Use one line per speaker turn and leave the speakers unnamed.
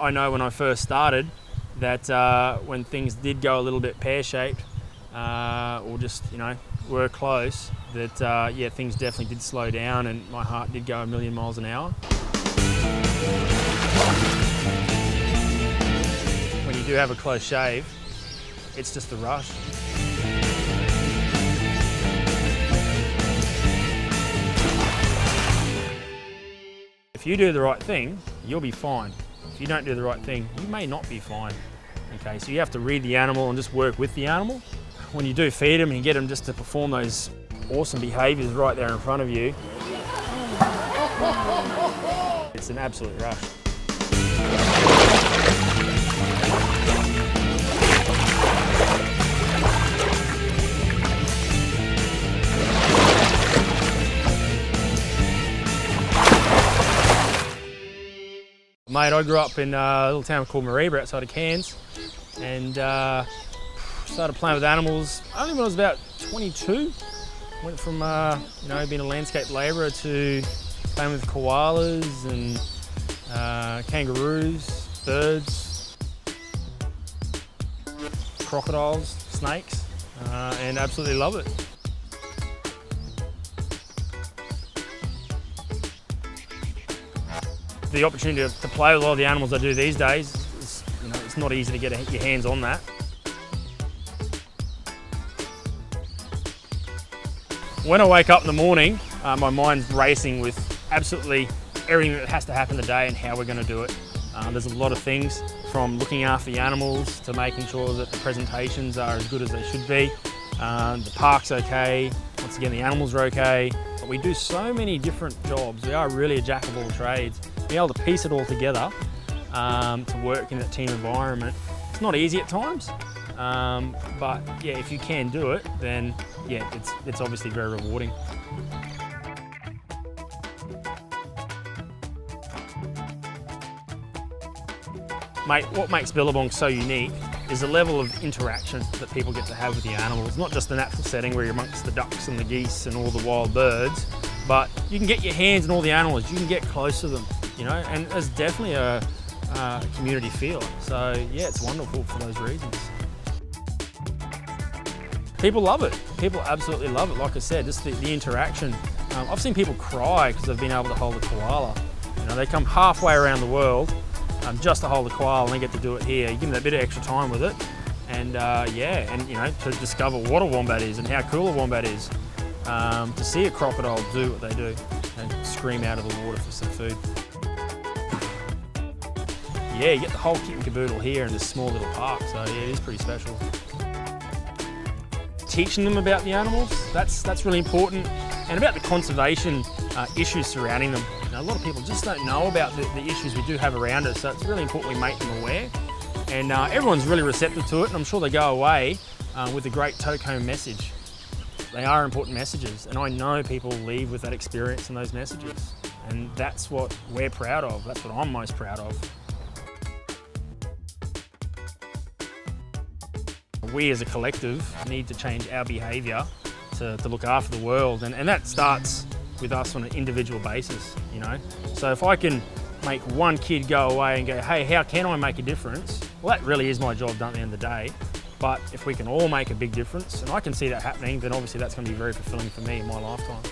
I know when I first started that when things did go a little bit pear-shaped or just, were close, that things definitely did slow down and my heart did go a million miles an hour. When you do have a close shave, it's just a rush. If you do the right thing, you'll be fine. If you don't do the right thing, you may not be fine. Okay, so you have to read the animal and just work with the animal. When you do feed them and you get them just to perform those awesome behaviours right there in front of you, it's an absolute rush. Mate, I grew up in a little town called Mareeba outside of Cairns and started playing with animals only when I was about 22. Went from being a landscape labourer to playing with koalas and kangaroos, birds, crocodiles, snakes, and absolutely love it. The opportunity to play with a lot of the animals I do these days, it's not easy to get your hands on that. When I wake up in the morning, my mind's racing with absolutely everything that has to happen today and how we're going to do it. There's a lot of things, from looking after the animals to making sure that the presentations are as good as they should be. The park's okay, once again the animals are okay. But we do so many different jobs. We are really a jack of all trades. Being able to piece it all together to work in that team environment, it's not easy at times, but yeah, if you can do it, then yeah, it's obviously very rewarding. Mate, what makes Billabong so unique is the level of interaction that people get to have with the animals. Not just the natural setting where you're amongst the ducks and the geese and all the wild birds, but you can get your hands on all the animals, you can get close to them, and there's definitely a community feel. So yeah, it's wonderful for those reasons. People love it. People absolutely love it. Like I said, just the interaction. I've seen people cry because they've been able to hold a koala. They come halfway around the world just to hold a koala and they get to do it here. You give them that bit of extra time with it, and to discover what a wombat is and how cool a wombat is. To see a crocodile do what they do and scream out of the water for some food. Yeah, you get the whole kit and caboodle here in this small little park, so yeah, it is pretty special. Teaching them about the animals, that's really important, and about the conservation issues surrounding them. A lot of people just don't know about the issues we do have around us, so it's really important we make them aware. And everyone's really receptive to it, and I'm sure they go away with a great take-home message. They are important messages, and I know people leave with that experience and those messages. And that's what we're proud of, that's what I'm most proud of. We as a collective need to change our behaviour to look after the world, and that starts with us on an individual basis, So if I can make one kid go away and go, hey, how can I make a difference? Well, that really is my job done at the end of the day. But if we can all make a big difference, and I can see that happening, then obviously that's going to be very fulfilling for me in my lifetime.